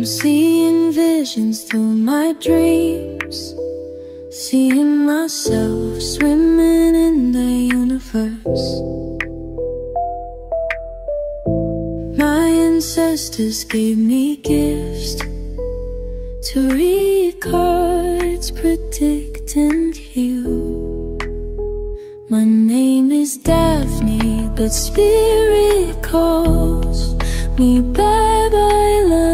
I'm seeing visions through my dreams, seeing myself swimming in the universe. My ancestors gave me gifts to read cards, predict and heal. My name is Daphne, but spirit calls me bye-bye love.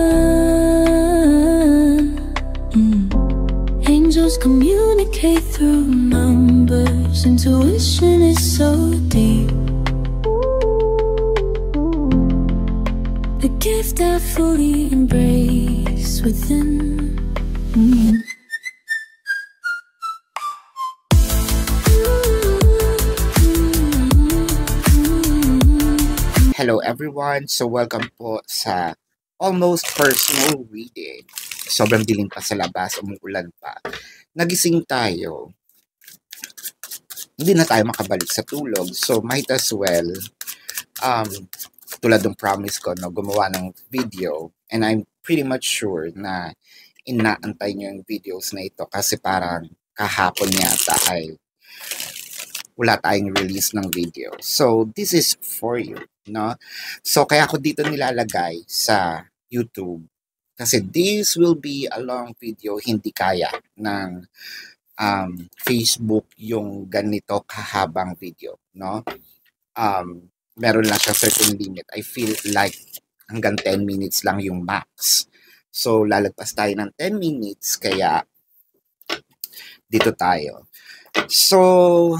Angels communicate through numbers. Intuition is so deep. The gift I fully embrace within. Hello everyone! So welcome po sa almost personal reading. Sobrang dilim pa sa labas, umuulan pa. Nagising tayo. Hindi na tayo makabalik sa tulog. So might as well, tulad ng promise ko, no, gumawa ng video. And I'm pretty much sure na inaantay nyo yung videos na ito kasi parang kahapon yata ay wala tayong release ng video. So this is for you. No? So, kaya ko dito nilalagay sa YouTube. Kasi this will be a long video. Hindi kaya ng Facebook yung ganito kahabang video. No? Meron lang siya certain limit. I feel like hanggang 10 minutes lang yung max. So, lalagpas tayo ng 10 minutes. Kaya, dito tayo. So,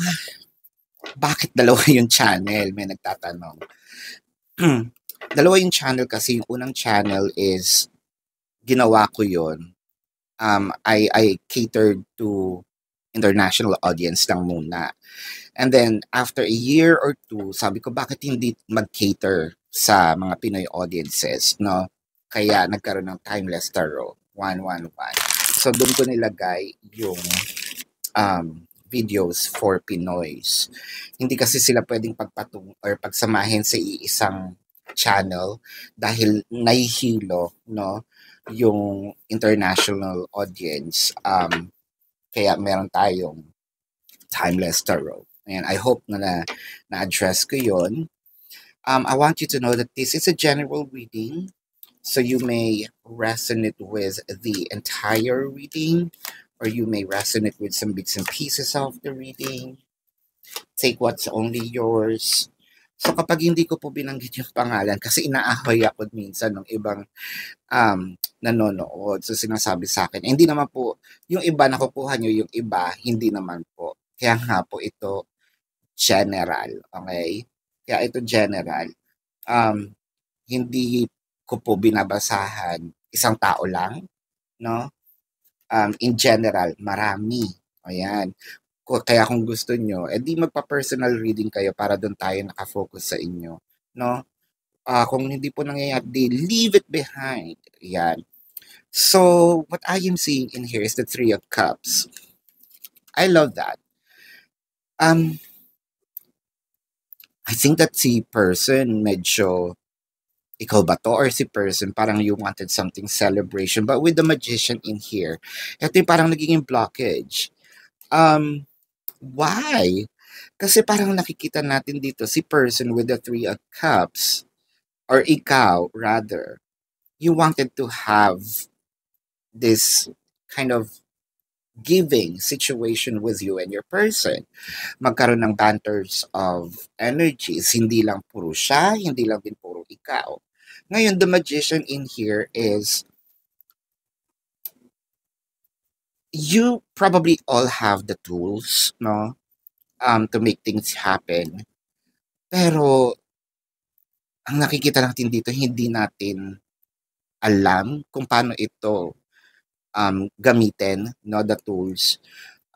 bakit dalawa yung channel? May nagtatanong. Dalawa yung channel kasi yung unang channel is ginawa ko yun. I catered to international audience lang muna. And then after a year or two, sabi ko bakit hindi mag-cater sa mga Pinoy audiences, no? Kaya nagkaroon ng Timeless Tarot 111. So doon ko nilagay yung videos for Pinoys. Hindi kasi sila pwedeng pagpatung or pagsamahin sa iisang channel dahil nahihilo, no, yung international audience. Kaya meron tayong Timeless Tarot. And I hope na-address ko yun. I want you to know that this is a general reading. So you may resonate with the entire reading, or you may resonate with some bits and pieces of the reading. Take what's only yours. So kapag hindi ko po binanggit yung pangalan, kasi inaahoy ako minsan ng ibang nanonood. So sinasabi sa akin, hindi naman po, yung iba nakukuha nyo, yung iba, hindi naman po. Kaya nga po ito, general. Okay? Kaya ito general. Hindi ko po binabasahan isang tao lang, no? In general, marami. Ayan. Kaya kung gusto nyo, edi magpa-personal reading kayo para doon tayo nakafocus sa inyo. No? Kung hindi po nangyayari, leave it behind. Ayan. So, what I am seeing in here is the Three of Cups. I love that. I think that si person medyo ikaw ba to or si person parang you wanted something celebration, but with the Magician in here, ito yung parang naging blockage. Why? Kasi parang nakikita natin dito si person with the Three of Cups, or ikaw rather, you wanted to have this kind of giving situation with you and your person. Magkaroon ng banters of energies, hindi lang puro siya, hindi lang din puro ikaw. Ngayon, the Magician in here is, you probably all have the tools, no? To make things happen. Pero, ang nakikita natin dito, hindi natin alam kung paano ito gamitin, no? The tools.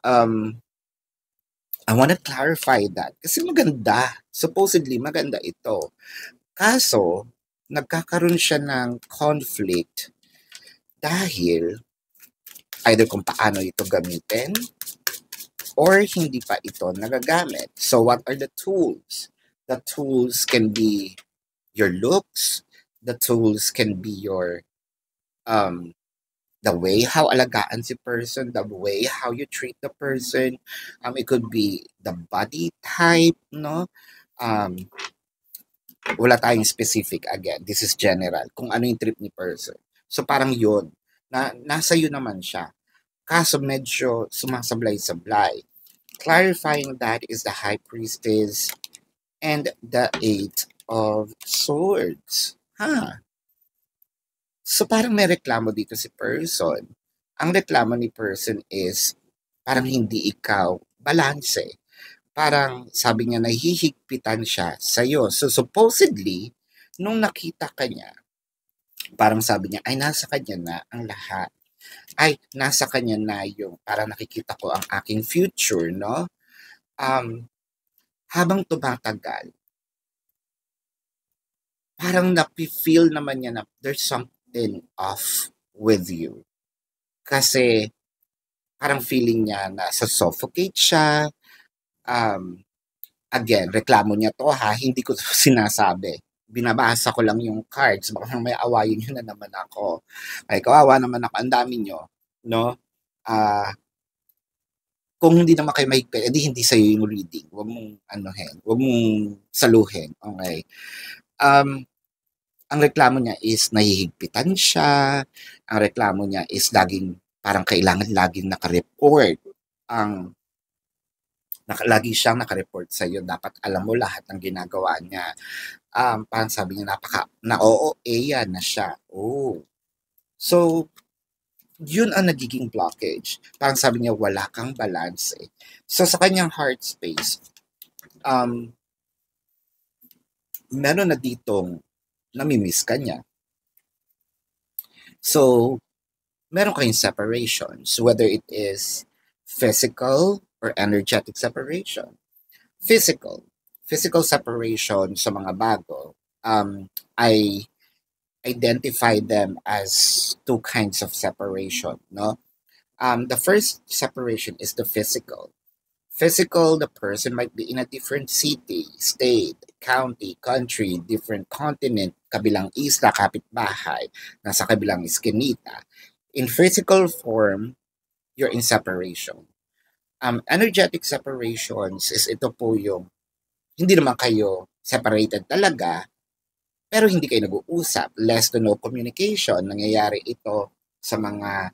I want to clarify that. Kasi maganda. Supposedly, maganda ito. Kaso, nagkakaroon siya ng conflict dahil either kung paano ito gamitin or hindi pa ito nagagamit. So what are the tools? The tools can be your looks. The tools can be your the way how alagaan si person, the way how you treat the person. It could be the body type, no? Wala tayong specific again. This is general. Kung ano yung trip ni person. So parang yun. Nasa yun naman siya. Kaso medyo sumasablay-sablay. Clarifying that is the High Priestess and the Eight of Swords. So parang may reklamo dito si person. Ang reklamo ni person is parang hindi ikaw balanse. Parang sabi niya nahihigpitan siya sa'yo. So supposedly, nung nakita ka niya, parang sabi niya, ay nasa kanya na ang lahat. Ay, nasa kanya na yung parang nakikita ko ang aking future, no? Habang tumatagal, parang napi-feel naman niya na there's something off with you. Kasi parang feeling niya na suffocate siya. Again, reklamo niya to hindi ko to sinasabi. Binabasa ko lang yung cards, baka may awayin nyo na naman ako. Ay, kawawa naman ako, ang dami nyo, no? Kung hindi naman kayo mahigpit, edi hindi sa'yo yung reading. Huwag mong huwag mong saluhin, okay? Ang reklamo niya is nahihigpitan siya, ang reklamo niya is parang kailangan laging naka-report. Lagi siyang naka-report sa'yo, dapat alam mo lahat ng ginagawa niya. Parang sabi niya, na-OA na siya. So, yun ang nagiging blockage. Parang sabi niya, wala kang balance. So, sa kanyang heart space, meron na ditong namimiss ka niya. So, meron kayong separations, whether it is physical or energetic separation. Physical separation sa mga bago, I identify them as two kinds of separation, no? The first separation is the physical. Physical, the person might be in a different city, state, county, country, different continent, kabilang isla, kapitbahay, nasa kabilang iskinita. In physical form, you're in separation. Energetic separations is ito po yung hindi naman kayo separated talaga, pero hindi kayo nag-uusap. Less to no communication. Nangyayari ito sa mga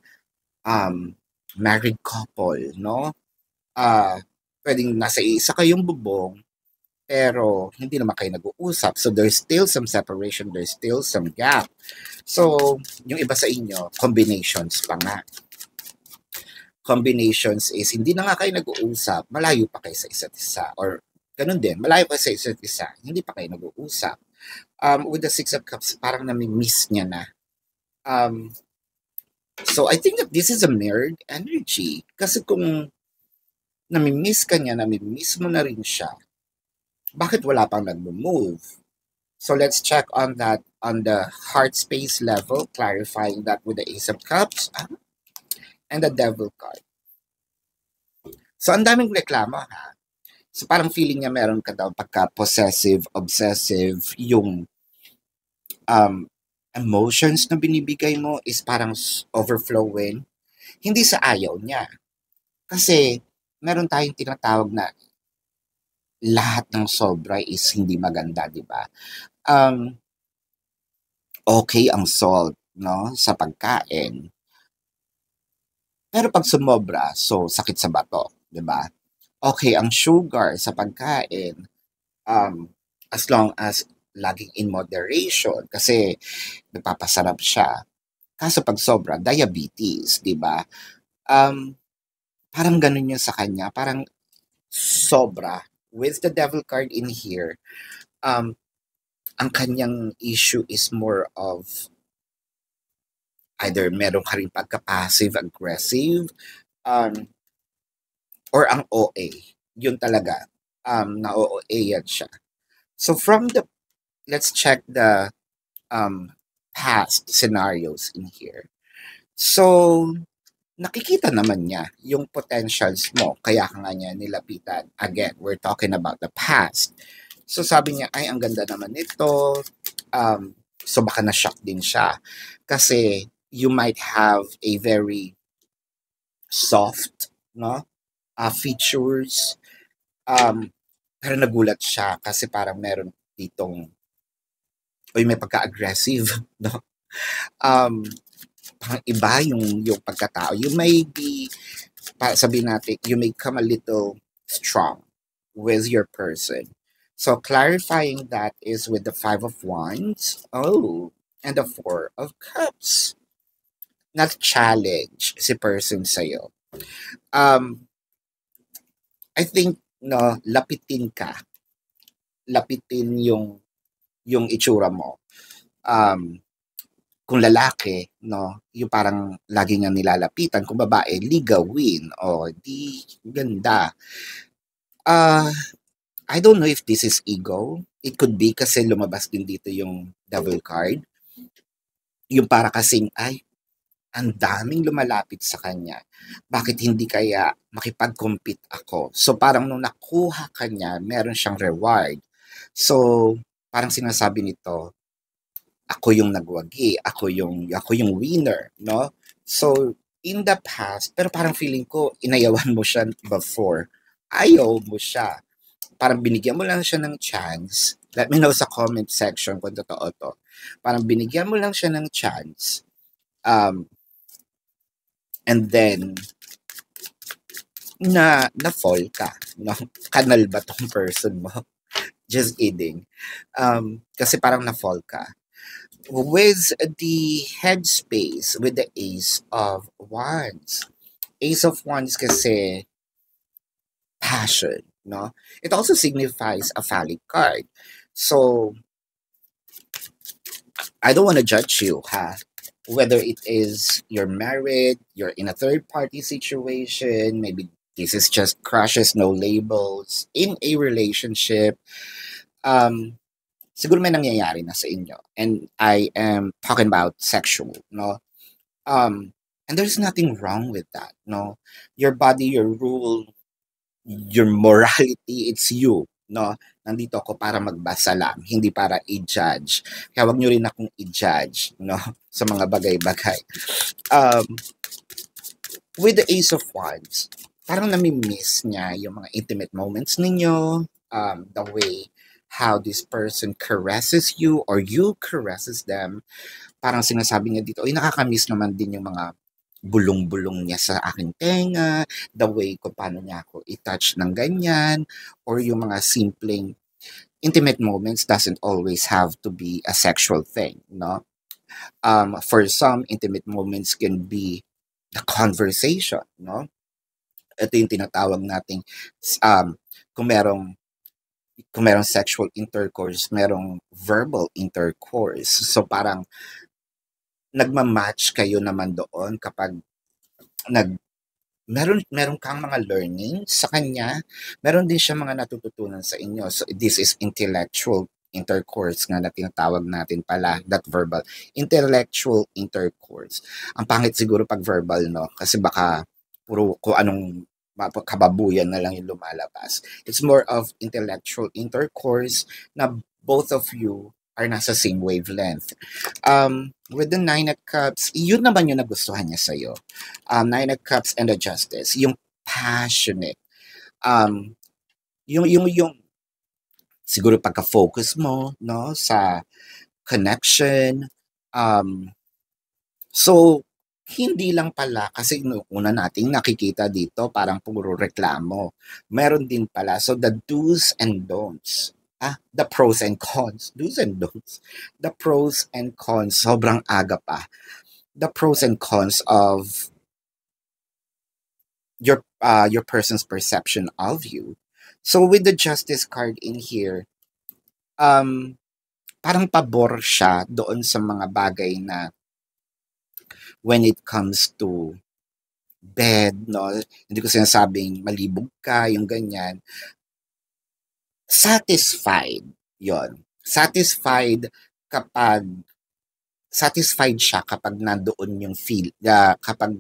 married couple, no? Pwedeng nasa isa kayong bubong, pero hindi naman kayo nag-uusap. So there's still some separation, there's still some gap. So, yung iba sa inyo, combinations pa nga. Combinations is hindi na nga kayo nag-uusap, malayo pa kayo sa isa't isa. Or ganun din, malayo pa sa isa't isa, hindi pa kayo nag-uusap. With the Six of Cups, parang nami-miss niya na. So I think that this is a mirrored energy. Kasi kung nami-miss ka niya, nami-miss mo na rin siya, bakit wala pang nag-move? So let's check on that on the heart space level, clarifying that with the Ace of Cups and the Devil card. So ang daming reklamo So parang feeling niya meron ka daw pagka-possessive, obsessive, yung emotions na binibigay mo is parang overflowing. Hindi sa ayaw niya. Kasi meron tayong tinatawag na lahat ng sobra is hindi maganda, di ba? Okay ang salt, no, sa pagkain. Pero pag sumobra, so sakit sa bato, di ba? Okay ang sugar sa pagkain, as long as laging in moderation, kasi nagpapasarap siya. Kaso pag sobra, diabetes, di ba? Parang ganun yun sa kanya, parang sobra. With the Devil card in here, ang kanyang issue is more of either meron ka rin pagka-passive-aggressive, or ang OA. Yun talaga, na-OA yan siya. So let's check the past scenarios in here. So, nakikita naman niya yung potentials mo, kaya ka nga niya nilapitan. Again, we're talking about the past. So, sabi niya, ay, ang ganda naman nito. So, baka na-shock din siya. Kasi, you might have a very soft, no, features. Pero nagulat siya kasi parang meron ditong, uy, may pagka-aggressive, no? Um, Parang iba yung pagkatao. You may be, sabihin natin, you may come a little strong with your person. So clarifying that is with the Five of Wands, oh, and the Four of Cups. Nag-challenge si person sa'yo. I think, no, lapitin yung itsura mo. Kung lalaki, no, yung parang lagi nga nilalapitan. Kung babae, ligawin. O, di ganda. I don't know if this is ego. It could be kasi lumabas din dito yung Devil card. Yung para kasing, ay, ang daming lumalapit sa kanya. Bakit hindi kaya makipag-compete ako? So parang nung nakuha kanya, meron siyang reward. So parang sinasabi nito, ako yung nagwagi, ako yung winner, no? So in the past, pero parang feeling ko inayawan mo siya before. Ayaw mo siya. Parang binigyan mo lang siya ng chance. Let me know sa comment section kung totoo to. Parang binigyan mo lang siya ng chance. And then na-fall ka, no? Kanal ba tong person mo? Just kidding. Kasi parang na-fall ka. With the headspace, with the Ace of Wands. Ace of Wands kasi passion, no? It also signifies a phallic card. So, I don't want to judge you, ha? Whether it is you're married, you're in a third-party situation, maybe this is just crushes, no labels, in a relationship, siguro may nangyayari na sa inyo. And I am talking about sexual, no? And there's nothing wrong with that, no? Your body, your rule, your morality, it's you, no? Nandito ako para magbasa lang, hindi para i-judge. Kaya wag nyo rin akong i-judge, no? Sa mga bagay-bagay. With the Ace of Wands, parang nami-miss niya yung mga intimate moments ninyo, the way how this person caresses you or you caresses them. Parang sinasabi niya dito, nakakamiss naman din yung mga bulong-bulong niya sa aking tenga, the way kung paano niya ako i-touch ng ganyan, or yung mga simpleng intimate moments doesn't always have to be a sexual thing, no? For some, intimate moments can be the conversation, no? Ito yung tinatawag nating kung merong sexual intercourse, merong verbal intercourse. So parang nagma-match kayo naman doon kapag meron kang mga learning sa kanya, meron din siya mga natututunan sa inyo. So this is intellectual intercourse nga na tinatawag natin pala, that verbal. Intellectual intercourse. Ang pangit siguro pag verbal, no? Kasi baka puro kung anong kababuyan na lang yung lumalabas. It's more of intellectual intercourse na both of you are nasa same wavelength. With the Nine of Cups, yun naman yung nagustuhan niya sa'yo. Nine of Cups and the Justice, yung passionate. Yung siguro pagka-focus mo, no, sa connection. So, hindi lang pala, kasi una nating nakikita dito, parang puro reklamo. Meron din pala. So, the do's and don'ts. The pros and cons. Do's and don'ts. The pros and cons. Sobrang aga pa. The pros and cons of your person's perception of you. So, with the Justice card in here, parang pabor siya doon sa mga bagay na when it comes to bed, no? Hindi ko sinasabing malibog ka, yung ganyan. Satisfied yon. Satisfied siya kapag nandoon yung feel, kapag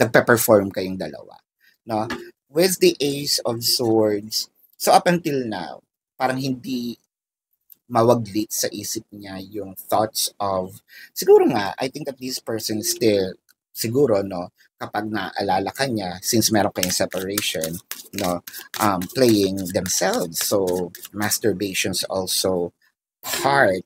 nagpe-perform kayong dalawa, no? With the Ace of Swords, so up until now, parang hindi mawaglit sa isip niya yung thoughts of, siguro nga, I think that this person still, siguro, no, kapag naaalala ka niya, since meron kayong separation, no, playing themselves. So, masturbation's also part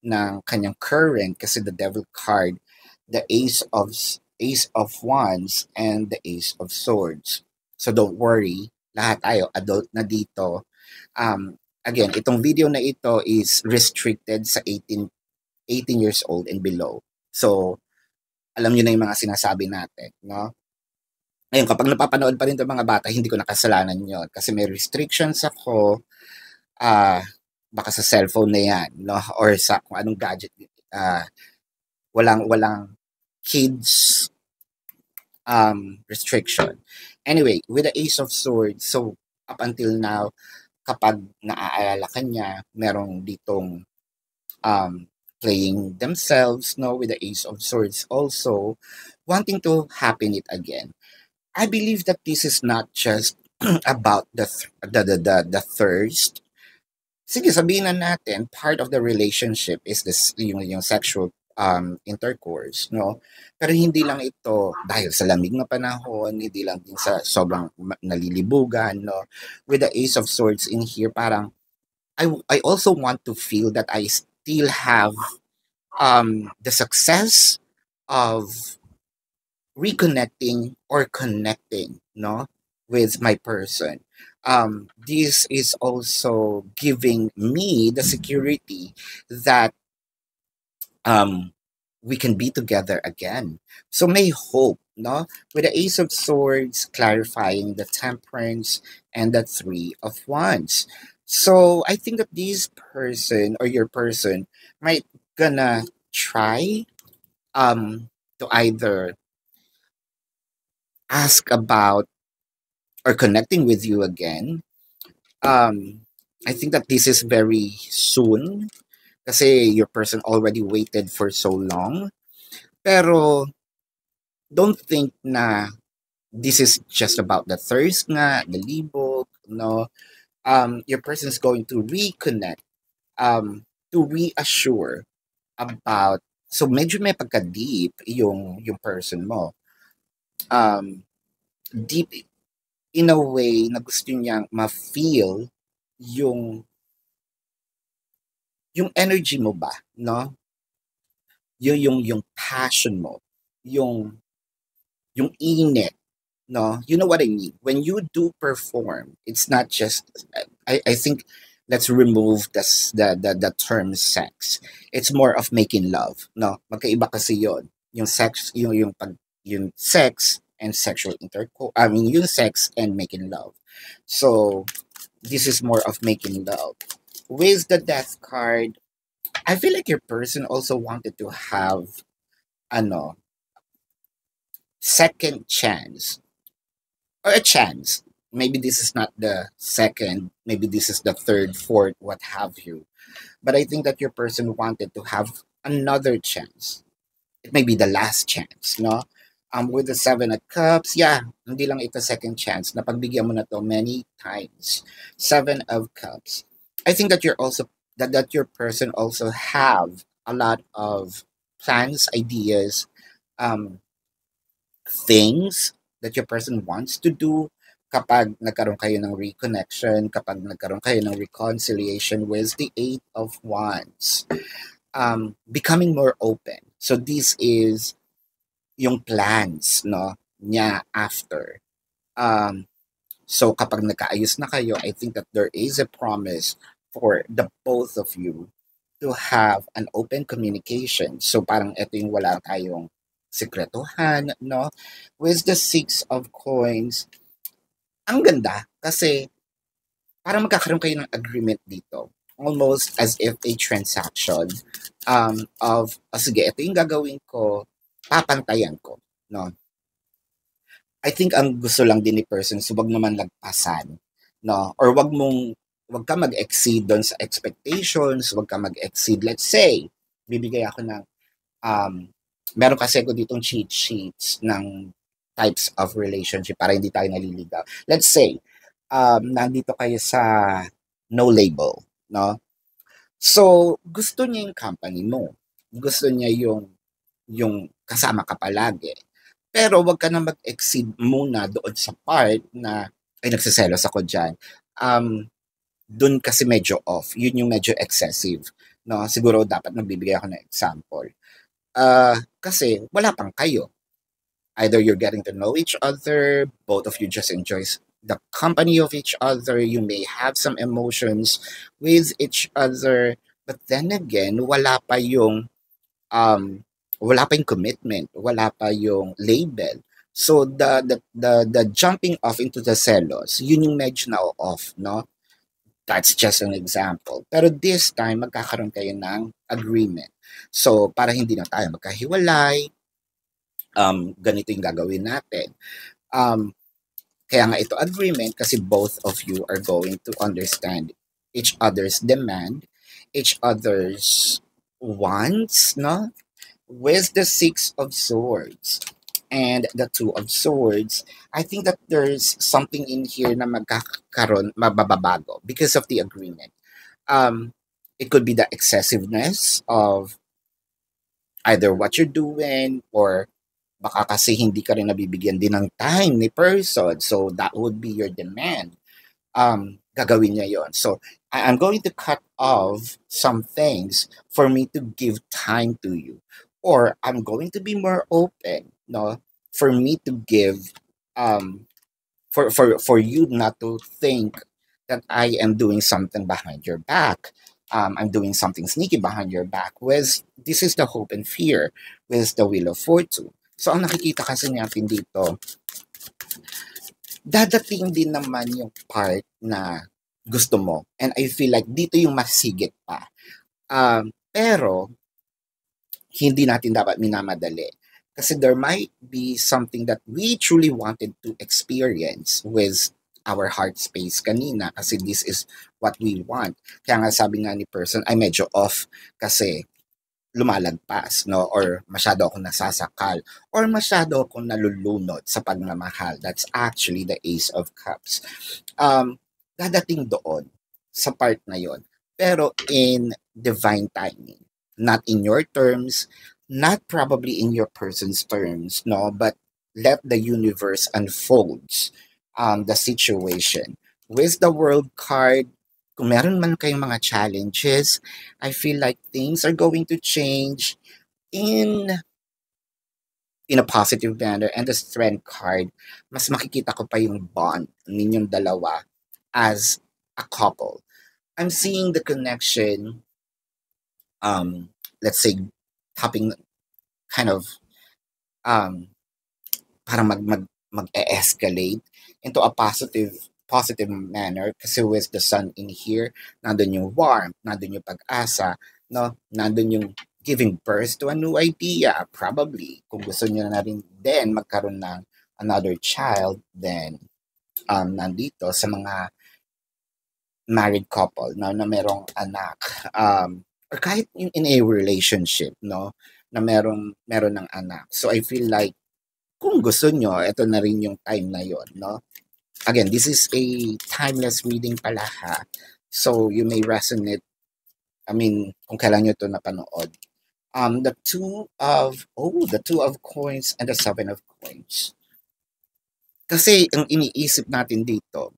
ng kanyang current kasi the devil card, the ace of wands and the ace of swords. So don't worry, lahat tayo adult na dito. Again, itong video na ito is restricted sa 18 years old and below. So alam niyo na yung mga sinasabi natin, no? Ngayon, kapag napapanood pa rin 'tong mga bata, hindi ko nakasalanan 'yon kasi may restrictions ako, baka sa cellphone na 'yan, no, or sa kung anong gadget, walang kids restriction. Anyway, with the Ace of Swords, so up until now, kapag naaalala ka niya, merong ditong playing themselves, no, with the Ace of Swords also, wanting to happen it again. I believe that this is not just about the thirst. Sige, sabihin na natin, part of the relationship is this, yung sexual intercourse, no? Pero hindi lang ito dahil sa lamig na panahon, hindi lang din sa sobrang nalilibugan, no? With the Ace of Swords in here, parang I also want to feel that I still have the success of reconnecting or connecting, no, with my person. This is also giving me the security that we can be together again. So may hope, no? With the Ace of Swords clarifying the Temperance and the Three of Wands. So I think that this person or your person might gonna try to either ask about or connecting with you again. I think that this is very soon kasi your person already waited for so long. Pero don't think na this is just about the thirst nga, the libog, no? Your person is going to reconnect, to reassure about, so medyo may pagka-deep yung person mo. Deep in a way na gusto niyang ma-feel yung energy mo ba, no? Yung passion mo, yung init, no? You know what I mean? When you do perform, it's not just, I think let's remove the term sex. It's more of making love, no? Magkaiba kasi yon. Yung sex, yung sex and sexual intercourse. I mean, yung sex and making love. So this is more of making love. With the Death card, I feel like your person also wanted to have second chance or a chance. Maybe this is not the second, maybe this is the third, fourth, what have you. But I think that your person wanted to have another chance. It may be the last chance, no? With the Seven of Cups, yeah, hindi lang ito second chance. Napagbigyan mo na to many times. Seven of Cups. I think that you're also that your person also have a lot of plans, ideas, things that your person wants to do kapag nagkaroon kayo ng reconnection, kapag nagkaroon kayo ng reconciliation with the Eight of Wands. Becoming more open. So this is yung plans, no, niya after. So kapag nagkaayos na kayo, I think that there is a promise for the both of you to have an open communication. So parang ito yung wala tayong sekretuhan, no? With the Six of Coins, ang ganda kasi parang magkakaroon kayo ng agreement dito. Almost as if a transaction of, sige, ito yung gagawin ko, papantayan ko, no? I think ang gusto lang din ni person, so wag naman lagpasan, no? Or wag ka mag-exceed doon sa expectations, wag ka mag-exceed. Let's say, bibigay ako ng, meron kasi ako ditong cheat sheets ng types of relationship para hindi tayo naliligaw. Let's say, nandito kayo sa no label, no? So, gusto niya yung company mo. Gusto niya yung kasama ka palagi. Pero wag ka na mag-exceed muna doon sa part na, ay nagseselos ako diyan. Dun kasi medyo off. Yun yung medyo excessive. No? Siguro dapat nagbibigay ako ng example. Kasi wala pang kayo. Either you're getting to know each other, both of you just enjoys the company of each other, you may have some emotions with each other, but then again, um wala pa yung commitment, wala pa yung label. So the jumping off into the selos, yun yung medyo na off, no? That's just an example. Pero this time, magkakaroon kayo ng agreement. So, para hindi na tayo magkahiwalay, ganito yung gagawin natin. Kaya nga ito agreement kasi both of you are going to understand each other's demand, each other's wants, no? With the Six of Swords and the Two of Swords, I think that there's something in here na mababago because of the agreement. It could be the excessiveness of either what you're doing or baka kasi hindi ka rin nabibigyan din ng time ni person. So, that would be your demand. Gagawin niya yon. So, I'm going to cut off some things for me to give time to you. Or, I'm going to be more open, no? For me to give, for you not to think that I am doing something behind your back. I'm doing something sneaky behind your back. This is the hope and fear with the Wheel of Fortune. So, ang nakikita kasi natin dito, dadating din naman yung part na gusto mo. And I feel like dito yung masigit pa. Pero, hindi natin dapat minamadali. Kasi there might be something that we truly wanted to experience with our heart space kanina. Kasi this is what we want. Kaya nga sabi nga ni person, ay medyo off kasi lumalagpas, no? Or masyado akong nasasakal, or masyado akong nalulunod sa pagmamahal. That's actually the Ace of Cups. Dadating doon sa part na yon, pero in divine timing, not in your terms, not probably in your person's terms, no? But let the universe unfolds the situation. With the World card, kung meron man kayong mga challenges, I feel like things are going to change in a positive manner. And the Strength card, mas makikita ko pa yung bond ninyong dalawa as a couple. I'm seeing the connection, let's say, tapping kind of, parang mag-escalate into a positive manner kasi with the sun in here, nandun yung warmth, nandun yung pag-asa, no? Nandun yung giving birth to a new idea, probably. Kung gusto niyo na rin then magkaroon ng another child, then nandito sa mga married couple, no, na merong anak, or kahit in a relationship, no, na meron ng anak. So I feel like kung gusto nyo, ito na rin yung time na yon, no? Again, this is a timeless reading pala ha. So, you may resonate, kung kailan nyo ito napanood. The two of coins and the 7 of coins. Kasi, ang iniisip natin dito,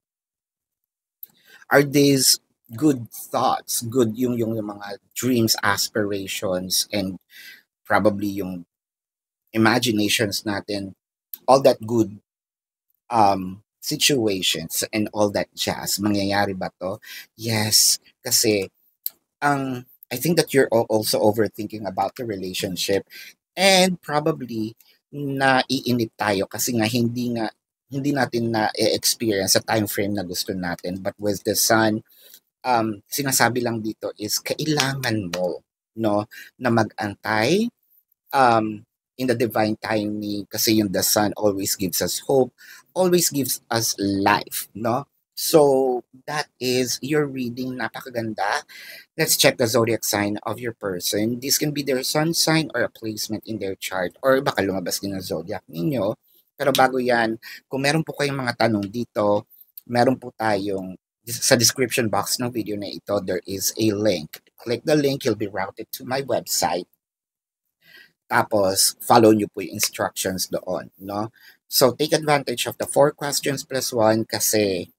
are these good thoughts, good yung mga dreams, aspirations, and probably yung imaginations natin, all that good situations and all that jazz, mangyayari ba to? Yes, kasi I think that you're also overthinking about the relationship, and probably naiinip tayo kasi nga hindi natin na-experience sa time frame na gusto natin. But with the sun, sinasabi lang dito is kailangan mo, no, na mag-antay in the divine timing kasi yung the sun always gives us hope, always gives us life, no? So, that is your reading. Napakaganda. Let's check the zodiac sign of your person. This can be their sun sign or a placement in their chart, or baka lumabas din ang zodiac ninyo. Pero bago yan, kung meron po kayong mga tanong dito, meron po tayong, sa description box ng video na ito, there is a link click the link, you'll be routed to my website. Tapos, follow nyo po yung instructions doon, no? So, take advantage of the 4 questions plus 1 kasi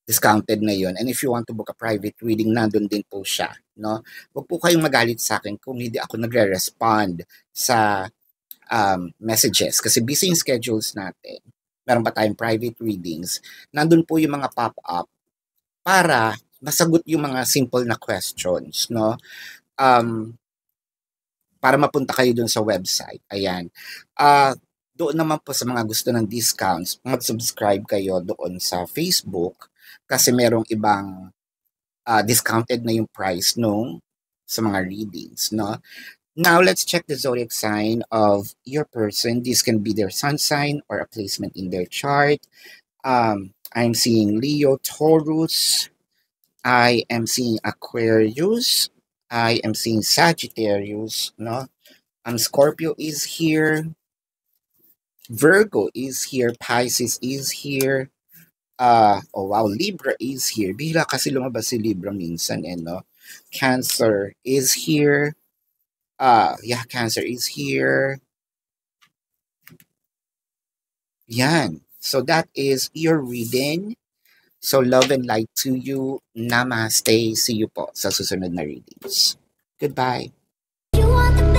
discounted na yun. And if you want to book a private reading, nandun din po siya, no? Huwag po kayong magalit sa akin kung hindi ako nagre-respond sa messages kasi busy yung schedules natin. Meron pa tayong private readings. Nandun po yung mga pop-up para masagot yung mga simple na questions, no? Para mapunta kayo dun sa website. Ayan. Doon naman po sa mga gusto ng discounts, mag-subscribe kayo doon sa Facebook kasi merong ibang discounted na yung price nung sa mga readings, no? Now, let's check the zodiac sign of your person. This can be their sun sign or a placement in their chart. I'm seeing Leo, Taurus. I am seeing Aquarius. I am seeing Sagittarius, no? Scorpio is here. Virgo is here. Pisces is here. Oh wow, Libra is here. Bihira kasi lumabas si Libra minsan, no? Cancer is here. Yeah, Cancer is here. Yan. So that is your reading. So love and light to you. Namaste. See you po sa susunod na readings. Goodbye. You want the